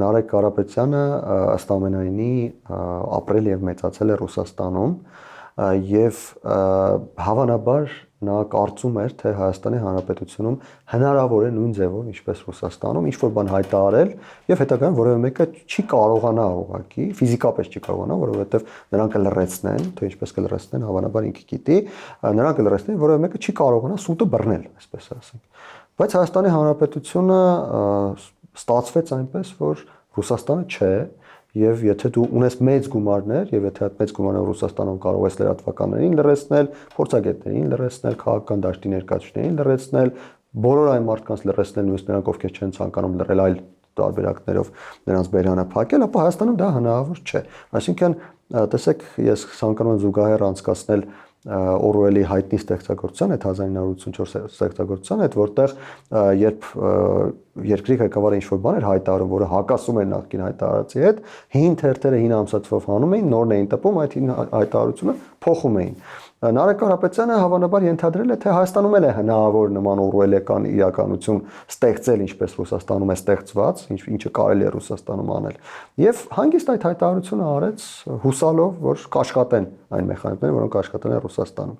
Նարեկ Կարապետյանը ըստ ամենայնի ապրել եւ մեծացել է Ռուսաստանում եւ հավանաբար նա կարծում էր, թե Հայաստանի Հանրապետությունում հնարավոր է նույն ձևով, ինչպես Ռուսաստանում, ինչ-որ բան հայտարարել եւ հետագայում որևէ մեկը չի կարողանա ուղղակի, ֆիզիկապես չի կարողանա, որովհետեւ նրանք կլրացնեն, թե ինչպես կլրացնեն, հավանաբար ինքը գիտի, նրանք կլրացնեն, որևէ մեկը չի կարողանա սուտը բռնել, այսպես ասենք։ Բայց Հայաստանի Հանրապետությունը ստացվեց այնպես, որ Ռուսաստանը չէ, եւ եթե դու ունես մեծ գումարներ, եւ եթե այդ մեծ գումարները Ռուսաստանում կարող ես լրատվականներին լրացնել, փորձագետներին լրացնել, քաղաքական դաշտի ներկայացուցիչներին լրացնել, բոլոր այն մարդկանց լրացնել, նույնիսկ նրանք, ովքեր չեն ցանկանում լրել այլ տարբերակներով նրանց բերանը փակել, ապա Հայաստանում դա հնարավոր չէ։ Այսինքն, տեսեք, ես ցանկանում եմ զուգահեռ անցկացնել Օրուելի հայտնի ստեղծագործության, այդ 1984 ստեղծագործության, այդ որտեղ երբ երկրի ղեկավարը ինչ-որ բան էր հայտարարում, որը հակասում էր նախկին հայտարարածի հետ, հին թերթերը հին ամսաթվով հանում էին, նորն էին տպում, այդ հին հայտարարությունը փոխում էին։ Նարեկ Կարապետյանը հավանաբար ենթադրել է, թե Հայաստանում էլ է հնարավոր նման օրուելական իրականություն ստեղծել, ինչպես Ռուսաստանում է ստեղծված, ինչը կարելի է Ռուսաստանում անել։ Եվ հանգիստ այդ հայտարարությունը արեց հուսալով, որ կաշխատեն այն մեխանիզմները, որոնք աշխատել են Ռուսաստանում։